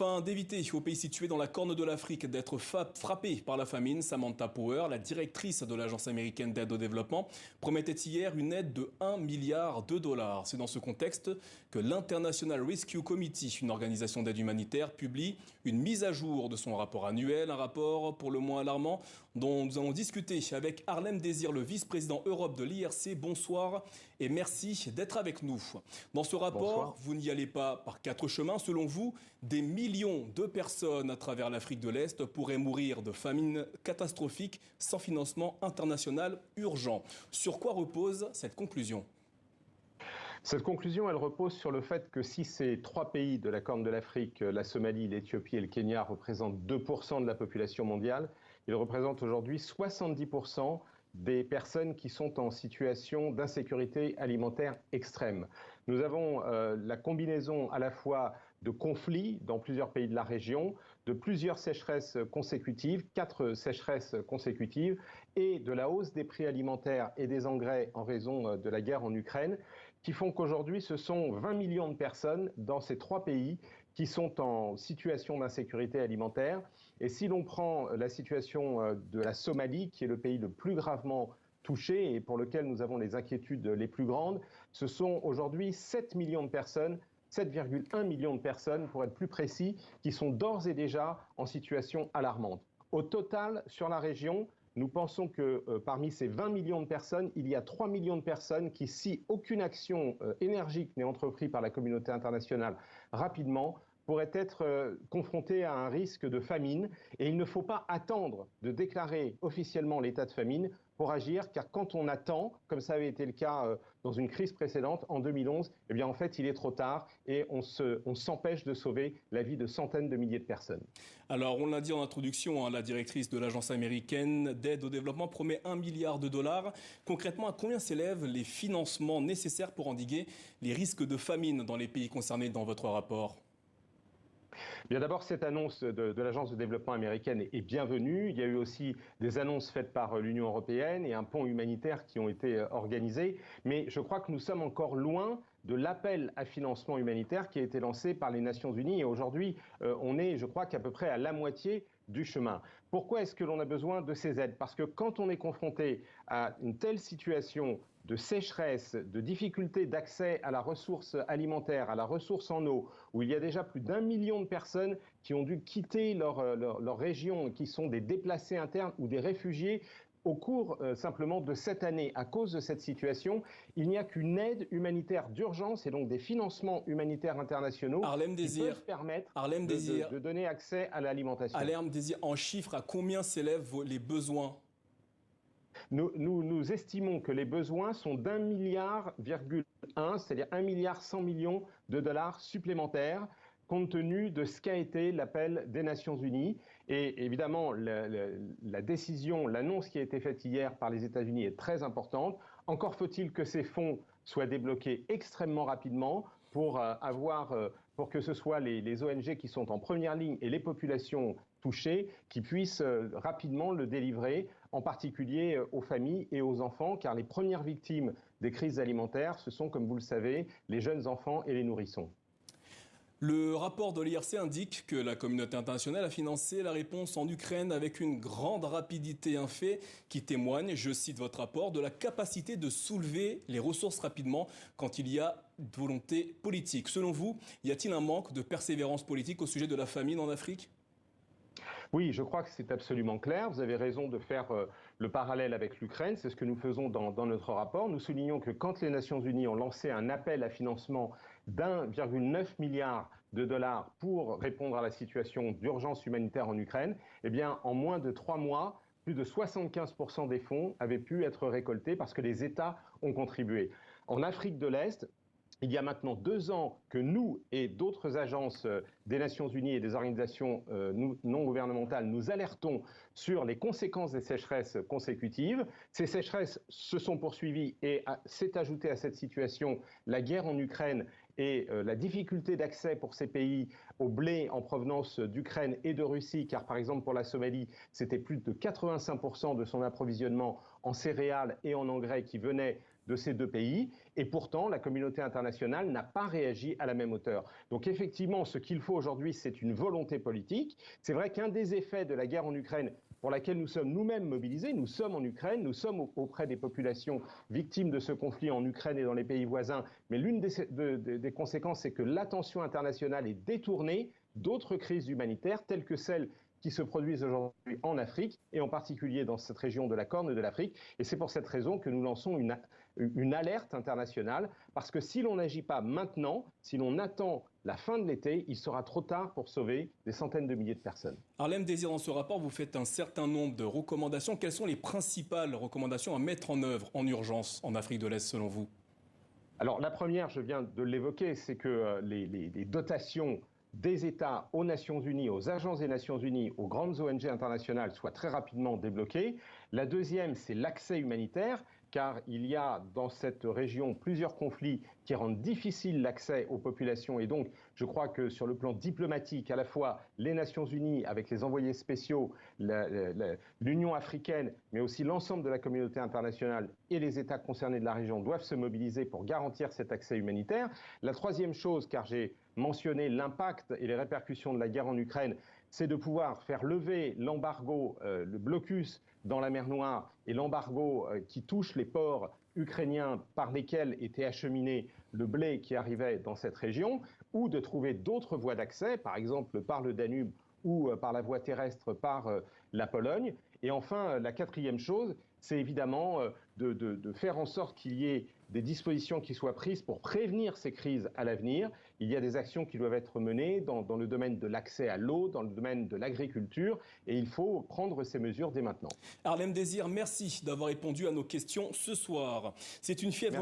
Afin d'éviter aux pays situés dans la Corne de l'Afrique d'être frappés par la famine, Samantha Power, la directrice de l'Agence américaine d'aide au développement, promettait hier une aide de 1 milliard de dollars. C'est dans ce contexte que l'International Rescue Committee, une organisation d'aide humanitaire, publie une mise à jour de son rapport annuel, un rapport pour le moins alarmant dont nous allons discuter avec Harlem Désir, le vice-président Europe de l'IRC. Bonsoir et merci d'être avec nous. Dans ce rapport, Bonsoir. Vous n'y allez pas par quatre chemins. Selon vous, des millions de personnes à travers l'Afrique de l'Est pourraient mourir de famine catastrophique sans financement international urgent. Sur quoi repose cette conclusion ? Cette conclusion, elle repose sur le fait que si ces trois pays de la Corne de l'Afrique, la Somalie, l'Éthiopie et le Kenya, représentent 2% de la population mondiale, ils représentent aujourd'hui 70% des personnes qui sont en situation d'insécurité alimentaire extrême. Nous avons la combinaison à la fois de conflits dans plusieurs pays de la région, de plusieurs sécheresses consécutives, 4 sécheresses consécutives, et de la hausse des prix alimentaires et des engrais en raison de la guerre en Ukraine, qui font qu'aujourd'hui, ce sont 20 millions de personnes dans ces trois pays qui sont en situation d'insécurité alimentaire. Et si l'on prend la situation de la Somalie, qui est le pays le plus gravement touché et pour lequel nous avons les inquiétudes les plus grandes, ce sont aujourd'hui 7 millions de personnes, 7,1 millions de personnes pour être plus précis, qui sont d'ores et déjà en situation alarmante. Au total, sur la région, nous pensons que parmi ces 20 millions de personnes, il y a 3 millions de personnes qui, si aucune action énergique n'est entreprise par la communauté internationale rapidement, pourraient être confrontées à un risque de famine. Et il ne faut pas attendre de déclarer officiellement l'état de famine pour agir, car quand on attend, comme ça avait été le cas dans une crise précédente, en 2011, eh bien en fait il est trop tard et on s'empêche de sauver la vie de centaines de milliers de personnes. Alors on l'a dit en introduction, la directrice de l'Agence américaine d'aide au développement promet 1 milliard de dollars. Concrètement, à combien s'élèvent les financements nécessaires pour endiguer les risques de famine dans les pays concernés dans votre rapport ? Bien d'abord, cette annonce de l'Agence de développement américaine est bienvenue. Il y a eu aussi des annonces faites par l'Union européenne et un pont humanitaire qui ont été organisés. Mais je crois que nous sommes encore loin de l'appel à financement humanitaire qui a été lancé par les Nations Unies. Et aujourd'hui, on est, je crois, qu'à peu près à la moitié du chemin. Pourquoi est-ce que l'on a besoin de ces aides? Parce que quand on est confronté à une telle situation de sécheresse, de difficulté d'accès à la ressource alimentaire, à la ressource en eau, où il y a déjà plus d'1 million de personnes qui ont dû quitter leur région, qui sont des déplacés internes ou des réfugiés, au cours simplement de cette année, à cause de cette situation, il n'y a qu'une aide humanitaire d'urgence et donc des financements humanitaires internationaux qui peuvent permettre de donner accès à l'alimentation. Harlem Désir, en chiffres, à combien s'élèvent les besoins ? Nous estimons que les besoins sont d'1,1 milliard, c'est-à-dire 1 milliard 100 millions de dollars supplémentaires, compte tenu de ce qu'a été l'appel des Nations Unies. Et évidemment, la décision, l'annonce qui a été faite hier par les États-Unis est très importante. Encore faut-il que ces fonds soient débloqués extrêmement rapidement pour que ce soit les ONG qui sont en première ligne et les populations touchées qui puissent rapidement le délivrer, en particulier aux familles et aux enfants, car les premières victimes des crises alimentaires, ce sont, comme vous le savez, les jeunes enfants et les nourrissons. Le rapport de l'IRC indique que la communauté internationale a financé la réponse en Ukraine avec une grande rapidité, un fait qui témoigne, je cite votre rapport, de la capacité de soulever les ressources rapidement quand il y a volonté politique. Selon vous, y a-t-il un manque de persévérance politique au sujet de la famine en Afrique ? Oui, je crois que c'est absolument clair. Vous avez raison de faire le parallèle avec l'Ukraine. C'est ce que nous faisons dans notre rapport. Nous soulignons que quand les Nations Unies ont lancé un appel à financement d'1,9 milliard de dollars pour répondre à la situation d'urgence humanitaire en Ukraine, eh bien, en moins de 3 mois, plus de 75% des fonds avaient pu être récoltés parce que les États ont contribué. En Afrique de l'Est, il y a maintenant 2 ans que nous et d'autres agences des Nations Unies et des organisations non gouvernementales nous alertons sur les conséquences des sécheresses consécutives. Ces sécheresses se sont poursuivies et s'est ajoutée à cette situation la guerre en Ukraine et la difficulté d'accès pour ces pays au blé en provenance d'Ukraine et de Russie, car par exemple pour la Somalie, c'était plus de 85% de son approvisionnement en céréales et en engrais qui venait de ces deux pays. Et pourtant, la communauté internationale n'a pas réagi à la même hauteur. Donc effectivement, ce qu'il faut aujourd'hui, c'est une volonté politique. C'est vrai qu'un des effets de la guerre en Ukraine, pour laquelle nous sommes nous-mêmes mobilisés, nous sommes en Ukraine, nous sommes auprès des populations victimes de ce conflit en Ukraine et dans les pays voisins, mais l'une des conséquences, c'est que l'attention internationale est détournée d'autres crises humanitaires telles que celles qui se produisent aujourd'hui en Afrique, et en particulier dans cette région de la Corne de l'Afrique. Et c'est pour cette raison que nous lançons une alerte internationale, parce que si l'on n'agit pas maintenant, si l'on attend la fin de l'été, il sera trop tard pour sauver des centaines de milliers de personnes. Harlem Désir, dans ce rapport, vous faites un certain nombre de recommandations. Quelles sont les principales recommandations à mettre en œuvre en urgence en Afrique de l'Est, selon vous? Alors la première, je viens de l'évoquer, c'est que les dotations des États aux Nations Unies, aux agences des Nations Unies, aux grandes ONG internationales soient très rapidement débloquées. La deuxième, c'est l'accès humanitaire, car il y a dans cette région plusieurs conflits qui rendent difficile l'accès aux populations. Et donc, je crois que sur le plan diplomatique, à la fois les Nations Unies, avec les envoyés spéciaux, l'Union africaine, mais aussi l'ensemble de la communauté internationale et les États concernés de la région doivent se mobiliser pour garantir cet accès humanitaire. La troisième chose, car j'ai mentionné l'impact et les répercussions de la guerre en Ukraine, c'est de pouvoir faire lever l'embargo, le blocus dans la mer Noire et l'embargo qui touche les ports ukrainiens par lesquels était acheminé le blé qui arrivait dans cette région, ou de trouver d'autres voies d'accès, par exemple par le Danube ou par la voie terrestre par la Pologne. Et enfin, la quatrième chose, c'est évidemment de faire en sorte qu'il y ait des dispositions qui soient prises pour prévenir ces crises à l'avenir. Il y a des actions qui doivent être menées dans le domaine de l'accès à l'eau, dans le domaine de l'agriculture, et il faut prendre ces mesures dès maintenant. Harlem Désir, merci d'avoir répondu à nos questions ce soir. C'est une fièvre